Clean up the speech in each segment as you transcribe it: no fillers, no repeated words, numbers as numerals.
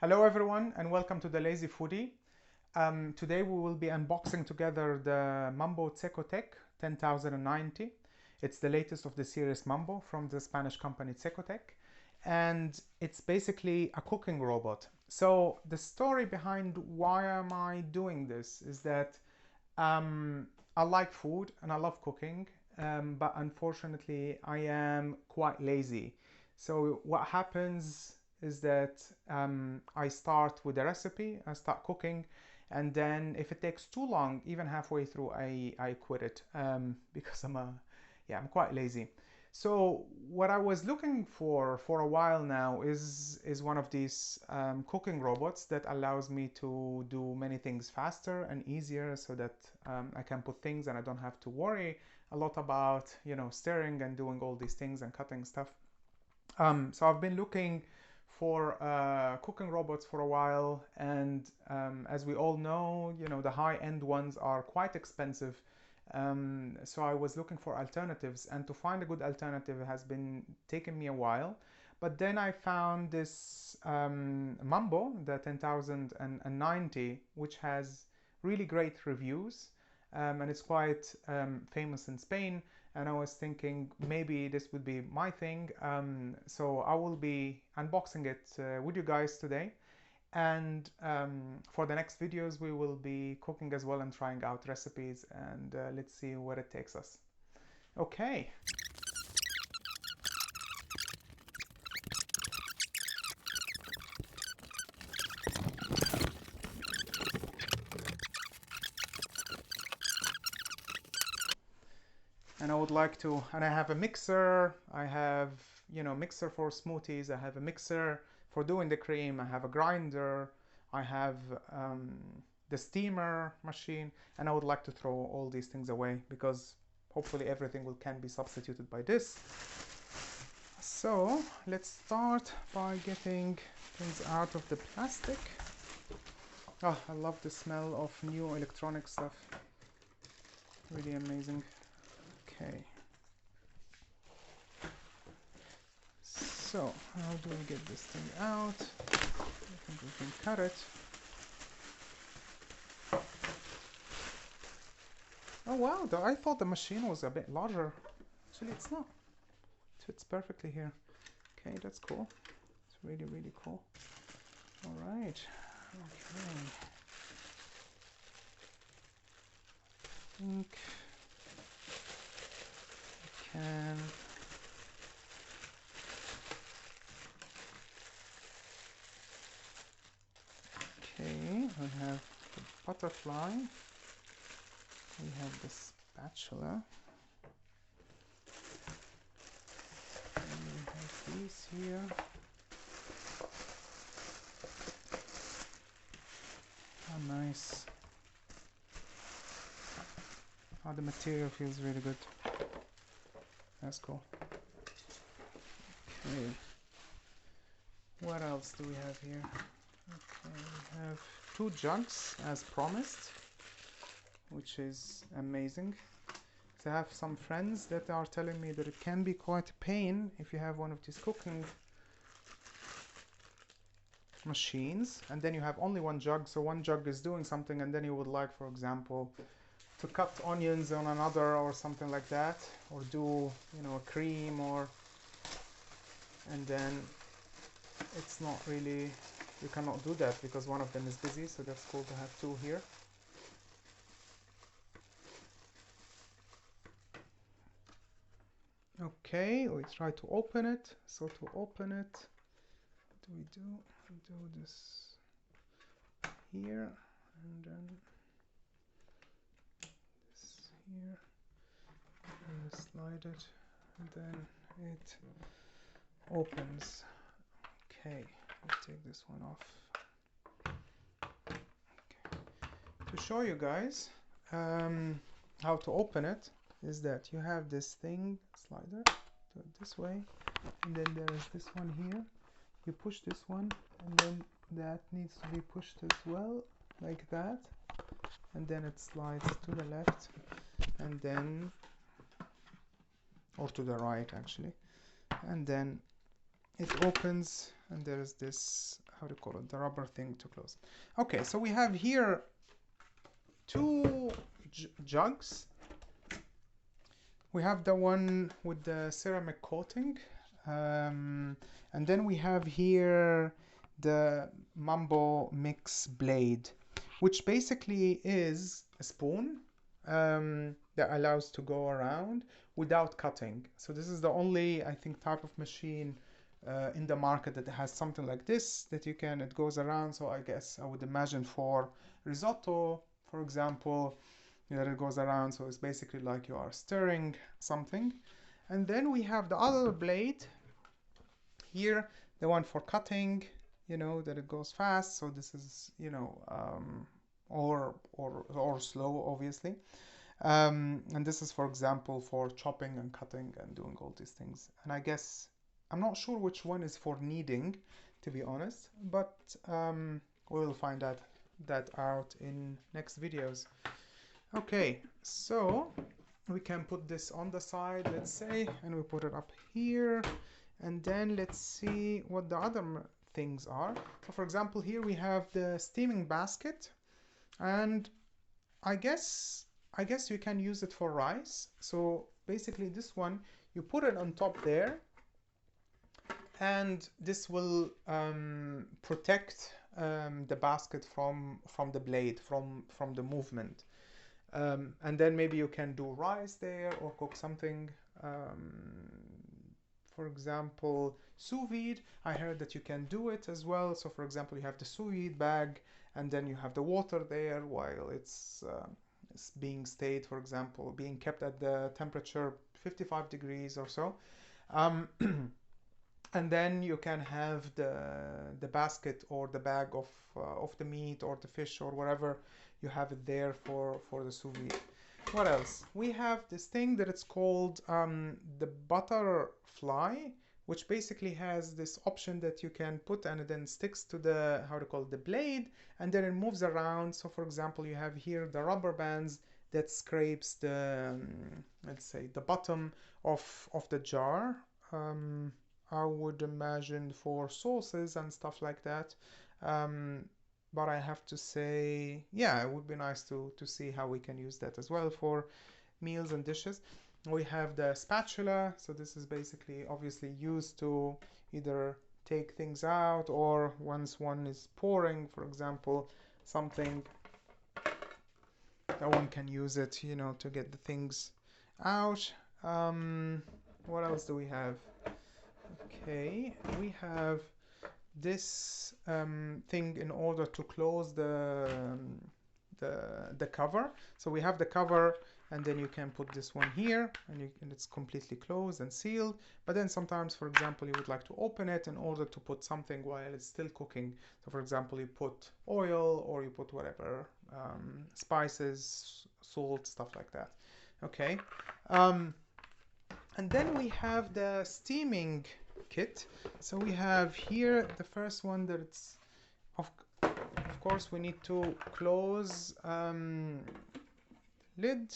Hello everyone and welcome to the Lazy Foodie. Today we will be unboxing together the Mambo Cecotec 10,090. It's the latest of the series Mambo from the Spanish company Cecotec, and it's basically a cooking robot. So the story behind why am I doing this is that I like food and I love cooking, but unfortunately I am quite lazy. So what happens is that I start with a recipe, I start cooking, and then if it takes too long, even halfway through, I quit it because I'm quite lazy. So what I was looking for a while now is one of these cooking robots that allows me to do many things faster and easier, so that I can put things and I don't have to worry a lot about stirring and doing all these things and cutting stuff. So I've been looking for cooking robots for a while, and as we all know, the high-end ones are quite expensive. So I was looking for alternatives, and to find a good alternative has been taking me a while. But then I found this Mambo, the 10,090, which has really great reviews, and it's quite famous in Spain. And I was thinking maybe this would be my thing. So I will be unboxing it with you guys today. And for the next videos, we will be cooking as well and trying out recipes, and let's see where it takes us. Okay. And I would like to, and I have a mixer, I have, mixer for smoothies, I have a mixer for doing the cream, I have a grinder, I have the steamer machine, and I would like to throw all these things away because hopefully everything can be substituted by this. So let's start by getting things out of the plastic. Oh, I love the smell of new electronic stuff. Really amazing. Okay. So how do we get this thing out? I think we can cut it. Oh wow, I thought the machine was a bit larger. Actually it's not. It fits perfectly here. Okay, that's cool. It's really, really cool. Alright. Okay. I think I can okay, we have the butterfly. We have the spatula. And we have these here. Oh, nice. Oh, the material feels really good. That's cool. Okay. What else do we have here? Okay, we have 2 jugs as promised, which is amazing. So I have some friends that are telling me that it can be quite a pain if you have one of these cooking machines and then you have only 1 jug, so 1 jug is doing something, and then you would like, for example, to cut onions on another or something like that, or do a cream, or and then it's not really, you cannot do that because one of them is busy. So that's cool to have 2 here. Okay, we try to open it. So to open it, what do we do? We do this here, and then this here, and slide it, and then it opens. Okay, let's take this one off. Okay. To show you guys how to open it, is that you have this thing, slider, do it this way, and then there is this one here. You push this one, and then that needs to be pushed as well, like that, and then it slides to the left, and then, or to the right actually, and then it opens, and there's this how to call it, the rubber thing to close. Okay, so we have here two jugs. We have the one with the ceramic coating, and then we have here the Mambo Mix Blade, which basically is a spoon that allows to go around without cutting. So this is the only, I think, type of machine in the market that has something like this, that you can, it goes around. So I guess I would imagine for risotto, for example, that it goes around. So it's basically like you are stirring something. And then we have the other blade here, the one for cutting, you know, that it goes fast. So this is, you know, or slow, obviously. And this is, for example, for chopping and cutting and doing all these things. And I guess I'm not sure which one is for kneading, to be honest, but we'll find that out in next videos. Okay, so we can put this on the side, let's say, and we put it up here, and then let's see what the other things are. So for example, here we have the steaming basket, and I guess you can use it for rice. So basically this one, you put it on top there, and this will protect the basket from the blade, from the movement. And then maybe you can do rice there or cook something. For example, sous vide. I heard that you can do it as well. So for example, you have the sous vide bag, and then you have the water there while it's being stayed, for example, being kept at the temperature 55 degrees or so. And then you can have the basket or the bag of the meat or the fish or whatever, you have it there for the sous vide. What else? We have this thing that it's called the butterfly, which basically has this option that you can put, and it then sticks to the, how to call it, the blade, and then it moves around. So for example, you have here the rubber bands that scrapes the, let's say, the bottom of the jar. I would imagine for sauces and stuff like that. But I have to say, yeah, it would be nice to see how we can use that as well for meals and dishes. We have the spatula. So this is basically obviously used to either take things out, or once one is pouring, for example, something, that one can use it, you know, to get the things out. What else do we have? Okay, we have this thing in order to close the cover. So we have the cover, and then you can put this one here, and it's completely closed and sealed. But then sometimes, for example, you would like to open it in order to put something while it's still cooking. So for example, you put oil, or you put whatever, spices, salt, stuff like that. Okay. And then we have the steaming kit. So we have here the first one that it's, of course we need to close lid.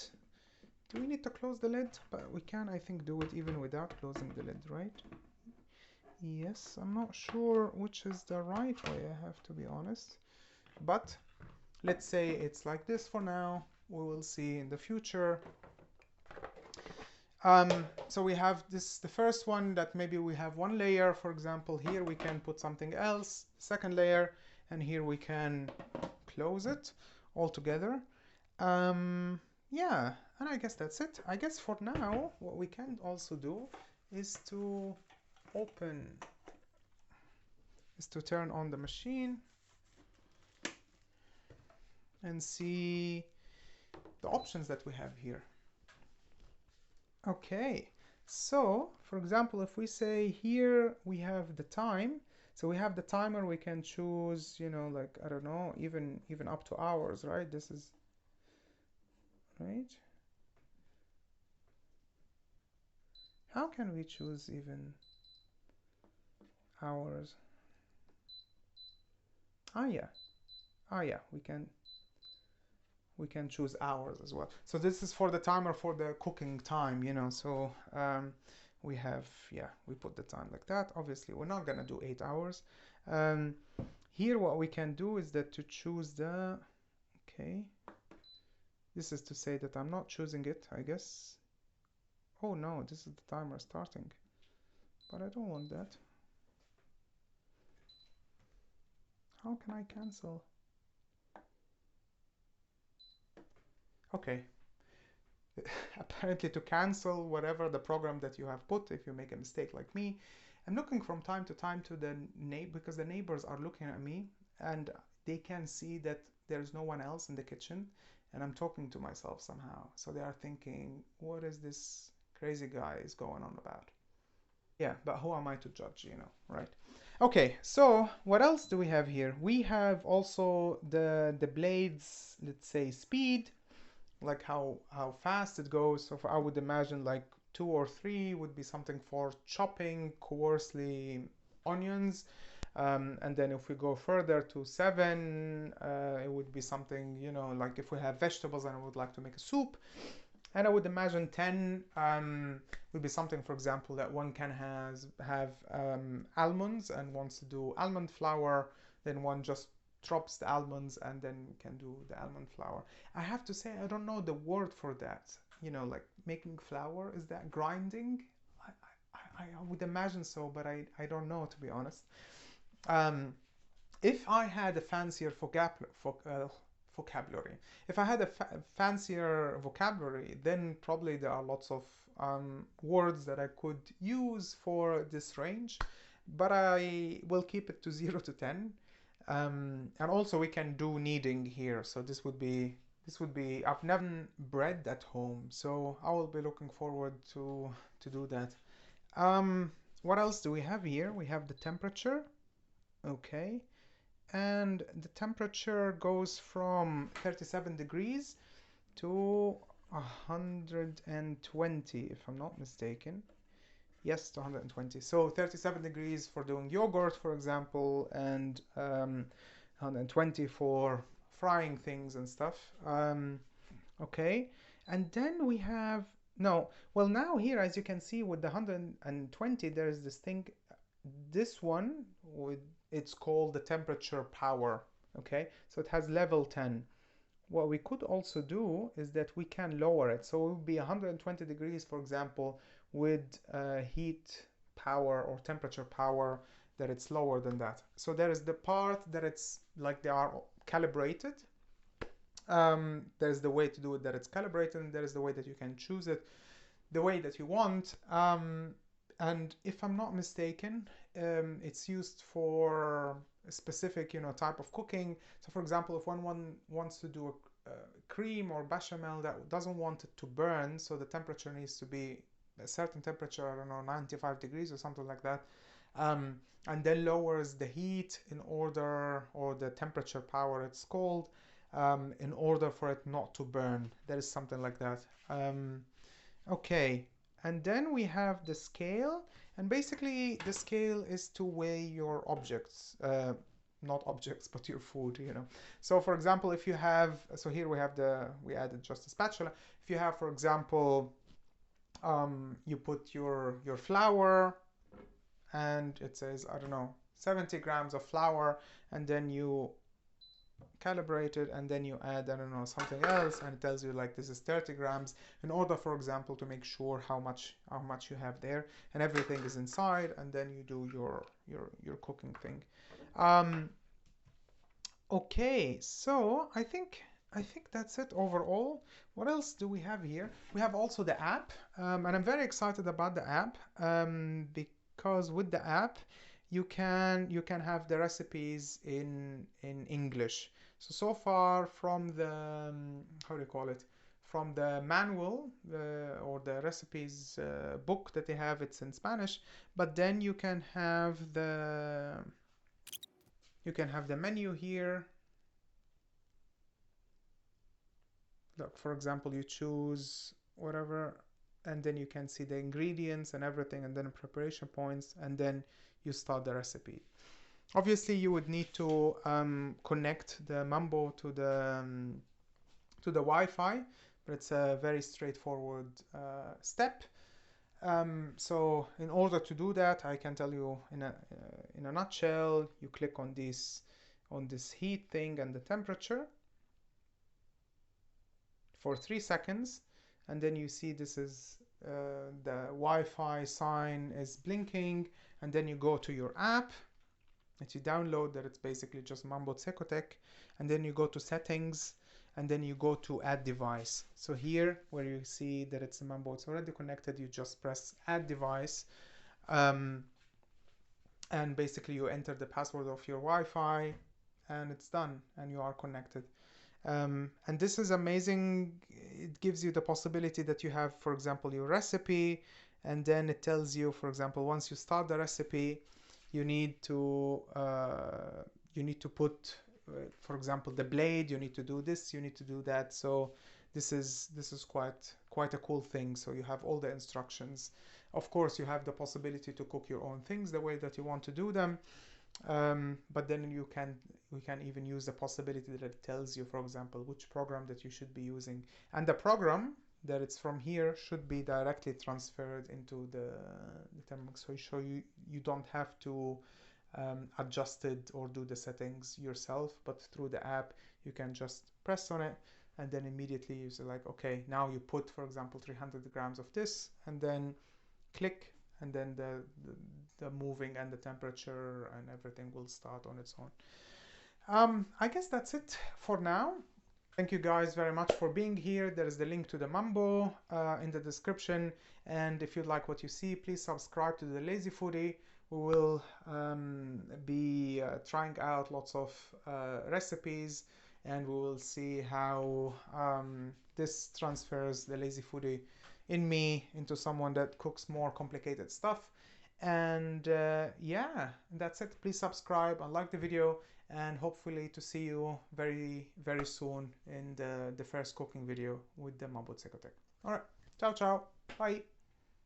Do we need to close the lid? But we can, I think, do it even without closing the lid, right? Yes, I'm not sure which is the right way, I have to be honest. But let's say it's like this for now. We will see in the future. So we have this, the first one, that maybe we have one layer, for example, here we can put something else, second layer, and here we can close it all together. Yeah, and I guess that's it. I guess for now, what we can also do is to turn on the machine and see the options that we have here. Okay, so for example, if we say here we have the time, so we have the timer, we can choose, you know, like, I don't know, even up to hours, right? This is right. How can we choose even hours? Yeah, we can choose hours as well. So this is for the timer for the cooking time, you know. So we have, yeah, we put the time like that. Obviously we're not gonna do 8 hours. Um, Here what we can do is that to choose the, okay, this is to say that I'm not choosing it, I guess. Oh no, this is the timer starting, but I don't want that. How can I cancel? Okay. Apparently to cancel whatever the program that you have put, if you make a mistake like me, I'm looking from time to time to the neighbor, because the neighbors are looking at me and they can see that there's no one else in the kitchen and I'm talking to myself somehow. So they are thinking, what is this crazy guy is going on about? Yeah, but who am I to judge, you know, right? Okay, so what else do we have here? We have also the blades, let's say speed, like how fast it goes. So I would imagine like 2 or 3 would be something for chopping coarsely onions, and then if we go further to 7, it would be something, you know, like if we have vegetables and I would like to make a soup. And I would imagine 10 would be something, for example, that one can have almonds and wants to do almond flour. Then one just drops the almonds and then can do the almond flour. I have to say, I don't know the word for that. You know, like making flour, is that grinding? I would imagine so, but I don't know, to be honest. Um, if I had a fancier vocabulary, if I had a fancier vocabulary, then probably there are lots of words that I could use for this range, but I will keep it to 0 to 10. And also we can do kneading here, so this would be I've never done bread at home, so I will be looking forward to do that. Um, what else do we have here? We have the temperature. Okay, and the temperature goes from 37 degrees to 120, if I'm not mistaken. Yes, to 120. So 37 degrees for doing yogurt, for example, and 120 for frying things and stuff. Okay, and then we have, no, well, now here, as you can see with the 120, there's this thing, this one with, it's called the temperature power. Okay, so it has level 10. What we could also do is that we can lower it, so it would be 120 degrees, for example, with heat power or temperature power, that it's lower than that. So there is the part that it's like they are calibrated. There's the way to do it that it's calibrated, and there is the way that you can choose it the way that you want. And if I'm not mistaken, it's used for a specific, you know, type of cooking. So for example, if one wants to do a cream or bechamel that doesn't want it to burn, so the temperature needs to be a certain temperature, I don't know, 95 degrees or something like that, and then lowers the heat in order, or the temperature power it's called, in order for it not to burn. There is something like that. Okay, and then we have the scale, and basically the scale is to weigh your objects, not objects, but your food, you know. So for example, if you have, so here we have we added just a spatula. If you have, for example, you put your flour, and it says, I don't know, 70 grams of flour, and then you calibrate it, and then you add, I don't know, something else, and it tells you like this is 30 grams, in order, for example, to make sure how much you have there, and everything is inside, and then you do your cooking thing. Okay, so I think that's it overall. What else do we have here? We have also the app, and I'm very excited about the app, because with the app you can have the recipes in English. So far from the how do you call it? From the manual, or the recipes book that they have, it's in Spanish, but then you can have the menu here. Look, for example, you choose whatever, and then you can see the ingredients and everything, and then preparation points, and then you start the recipe. Obviously, you would need to connect the Mambo to the Wi-Fi, but it's a very straightforward step. So in order to do that, I can tell you in a nutshell. You click on this heat thing and the temperature for 3 seconds, and then you see this is the Wi-Fi sign is blinking, and then you go to your app that you download, that it's basically just Mambo Cecotec, and then you go to settings, and then you go to add device. So here where you see that it's a Mambo, it's already connected, you just press add device, and basically you enter the password of your Wi-Fi, and it's done, and you are connected. And this is amazing. It gives you the possibility that you have, for example, your recipe, and then it tells you, for example, once you start the recipe, you need to put, for example, the blade. You need to do this. You need to do that. So this is quite a cool thing. So you have all the instructions. Of course, you have the possibility to cook your own things the way that you want to do them. But then we can even use the possibility that it tells you, for example, which program that you should be using, and the program that it's from here should be directly transferred into the Thermomix. So you don't have to adjust it or do the settings yourself, but through the app you can just press on it, and then immediately you say like, okay, now you put, for example, 300 grams of this, and then click, and then the moving and the temperature and everything will start on its own. I guess that's it for now. Thank you guys very much for being here. There is the link to the Mambo in the description, and if you like what you see, please subscribe to the Lazy Foodie. We will be trying out lots of recipes, and we will see how this transfers the Lazy Foodie in me into someone that cooks more complicated stuff. And yeah, that's it. Please subscribe and like the video, and hopefully to see you very soon in the first cooking video with the Mambo Cecotec. All right, ciao, bye.